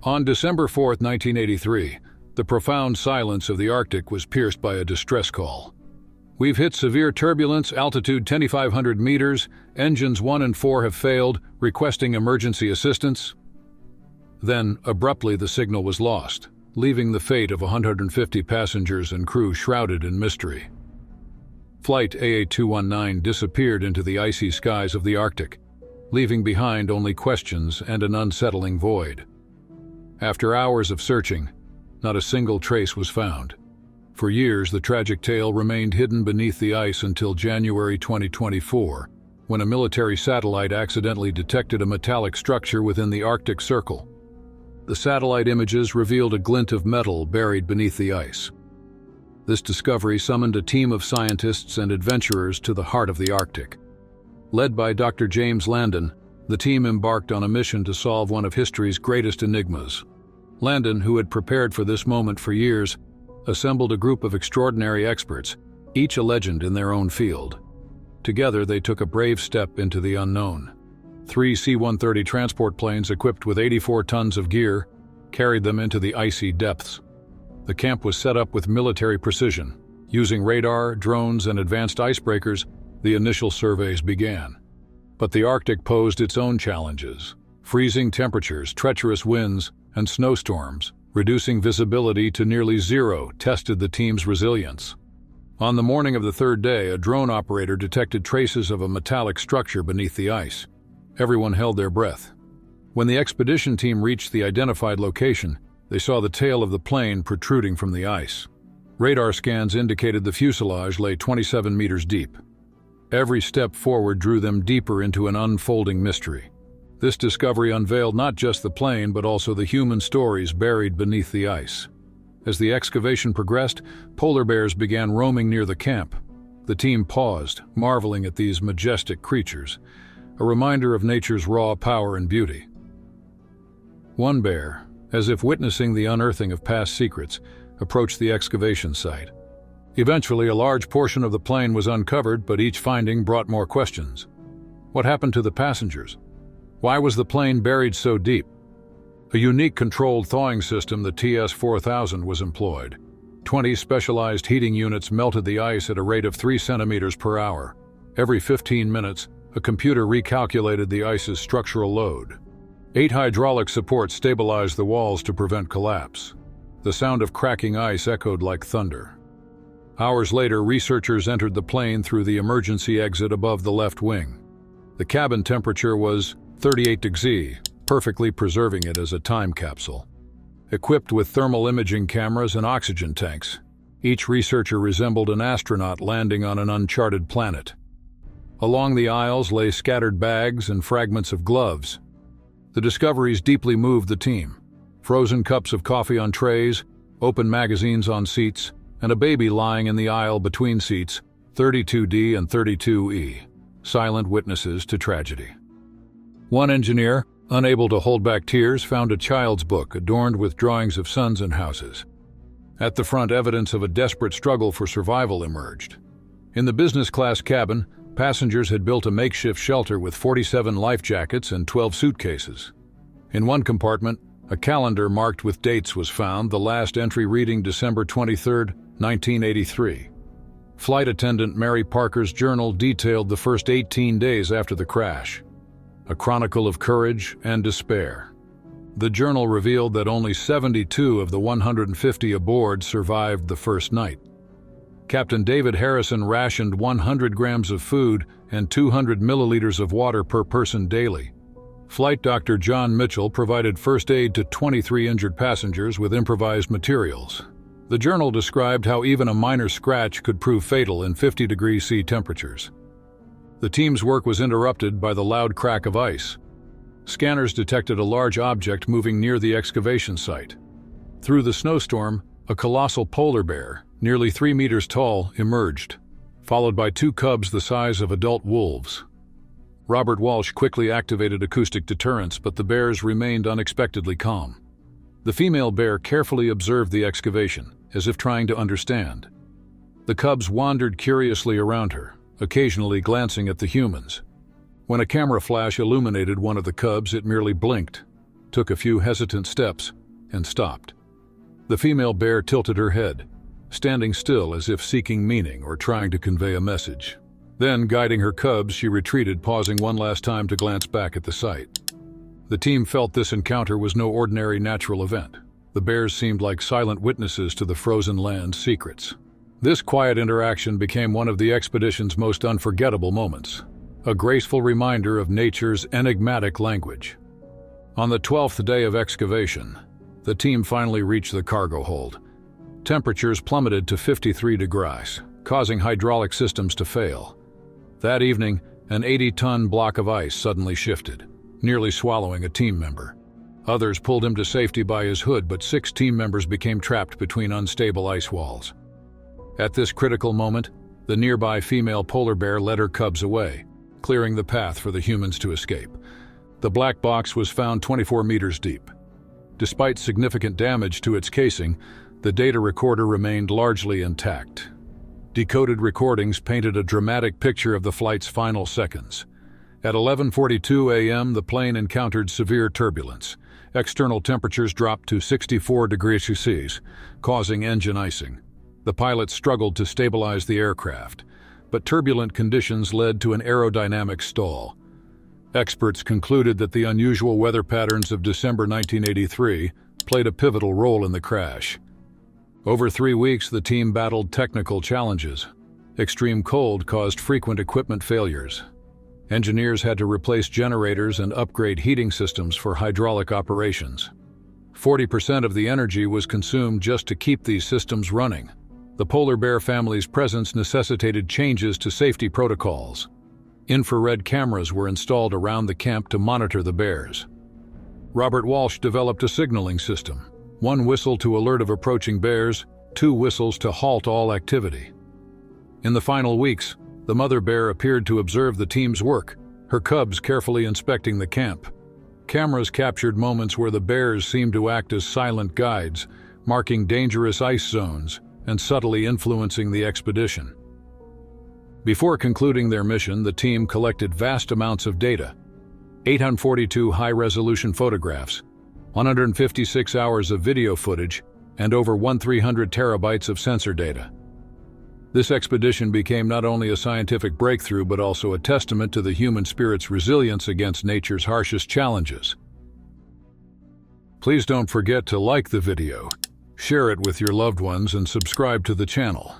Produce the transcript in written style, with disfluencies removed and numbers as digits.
On December 4, 1983, the profound silence of the Arctic was pierced by a distress call. "We've hit severe turbulence, altitude 10,500 meters, engines 1 and 4 have failed, requesting emergency assistance." Then, abruptly, the signal was lost, leaving the fate of 150 passengers and crew shrouded in mystery. Flight AA219 disappeared into the icy skies of the Arctic, leaving behind only questions and an unsettling void. After hours of searching, not a single trace was found. For years, the tragic tale remained hidden beneath the ice until January 2024, when a military satellite accidentally detected a metallic structure within the Arctic Circle. The satellite images revealed a glint of metal buried beneath the ice. This discovery summoned a team of scientists and adventurers to the heart of the Arctic. Led by Dr. James Landon, the team embarked on a mission to solve one of history's greatest enigmas. Landon, who had prepared for this moment for years, assembled a group of extraordinary experts, each a legend in their own field. Together, they took a brave step into the unknown. 3 C-130 transport planes equipped with 84 tons of gear carried them into the icy depths. The camp was set up with military precision. Using radar, drones, and advanced icebreakers, the initial surveys began. But the Arctic posed its own challenges. Freezing temperatures, treacherous winds, and snowstorms, reducing visibility to nearly zero, tested the team's resilience. On the morning of the third day, a drone operator detected traces of a metallic structure beneath the ice. Everyone held their breath. When the expedition team reached the identified location, they saw the tail of the plane protruding from the ice. Radar scans indicated the fuselage lay 27 meters deep. Every step forward drew them deeper into an unfolding mystery. This discovery unveiled not just the plane, but also the human stories buried beneath the ice. As the excavation progressed, polar bears began roaming near the camp. The team paused, marveling at these majestic creatures, a reminder of nature's raw power and beauty. One bear, as if witnessing the unearthing of past secrets, approached the excavation site. Eventually, a large portion of the plane was uncovered, but each finding brought more questions. What happened to the passengers? Why was the plane buried so deep? A unique controlled thawing system, the TS-4000, was employed. 20 specialized heating units melted the ice at a rate of 3 centimeters per hour. Every 15 minutes, a computer recalculated the ice's structural load. 8 hydraulic supports stabilized the walls to prevent collapse. The sound of cracking ice echoed like thunder. Hours later, researchers entered the plane through the emergency exit above the left wing. The cabin temperature was 38 degrees, perfectly preserving it as a time capsule. Equipped with thermal imaging cameras and oxygen tanks, each researcher resembled an astronaut landing on an uncharted planet. Along the aisles lay scattered bags and fragments of gloves. The discoveries deeply moved the team. Frozen cups of coffee on trays, open magazines on seats, and a baby lying in the aisle between seats, 32D and 32E, silent witnesses to tragedy. One engineer, unable to hold back tears, found a child's book adorned with drawings of suns and houses. At the front, evidence of a desperate struggle for survival emerged. In the business-class cabin, passengers had built a makeshift shelter with 47 life jackets and 12 suitcases. In one compartment, a calendar marked with dates was found, the last entry reading December 23, 1983. Flight attendant Mary Parker's journal detailed the first 18 days after the crash, a chronicle of courage and despair. The journal revealed that only 72 of the 150 aboard survived the first night. Captain David Harrison rationed 100 grams of food and 200 milliliters of water per person daily. Flight Dr. John Mitchell provided first aid to 23 injured passengers with improvised materials. The journal described how even a minor scratch could prove fatal in 50 degrees C temperatures. The team's work was interrupted by the loud crack of ice. Scanners detected a large object moving near the excavation site. Through the snowstorm, a colossal polar bear, nearly 3 meters tall, emerged, followed by 2 cubs the size of adult wolves. Robert Walsh quickly activated acoustic deterrence, but the bears remained unexpectedly calm. The female bear carefully observed the excavation, as if trying to understand. The cubs wandered curiously around her, occasionally glancing at the humans. When a camera flash illuminated one of the cubs, it merely blinked. took a few hesitant steps, and stopped. The female bear tilted her head, standing still as if seeking meaning or trying to convey a message. Then, guiding her cubs, she retreated, pausing one last time to glance back at the site. The team felt this encounter was no ordinary natural event. The bears seemed like silent witnesses to the frozen land's secrets. This quiet interaction became one of the expedition's most unforgettable moments, a graceful reminder of nature's enigmatic language. On the 12th day of excavation, the team finally reached the cargo hold. Temperatures plummeted to 53 degrees, causing hydraulic systems to fail. That evening, an 80-ton block of ice suddenly shifted, nearly swallowing a team member. Others pulled him to safety by his hood, but 6 team members became trapped between unstable ice walls. At this critical moment, the nearby female polar bear led her cubs away, clearing the path for the humans to escape. The black box was found 24 meters deep. Despite significant damage to its casing, the data recorder remained largely intact. Decoded recordings painted a dramatic picture of the flight's final seconds. At 11:42 a.m., the plane encountered severe turbulence. External temperatures dropped to 64 degrees Celsius, causing engine icing. The pilots struggled to stabilize the aircraft, but turbulent conditions led to an aerodynamic stall. Experts concluded that the unusual weather patterns of December 1983 played a pivotal role in the crash. Over 3 weeks, the team battled technical challenges. Extreme cold caused frequent equipment failures. Engineers had to replace generators and upgrade heating systems for hydraulic operations. 40% of the energy was consumed just to keep these systems running. The polar bear family's presence necessitated changes to safety protocols. Infrared cameras were installed around the camp to monitor the bears. Robert Walsh developed a signaling system: 1 whistle to alert of approaching bears, 2 whistles to halt all activity. In the final weeks, the mother bear appeared to observe the team's work, her cubs carefully inspecting the camp. Cameras captured moments where the bears seemed to act as silent guides, marking dangerous ice zones and subtly influencing the expedition. Before concluding their mission, the team collected vast amounts of data: 842 high-resolution photographs, 156 hours of video footage, and over 1,300 terabytes of sensor data. This expedition became not only a scientific breakthrough but also a testament to the human spirit's resilience against nature's harshest challenges. Please don't forget to like the video, share it with your loved ones, and subscribe to the channel.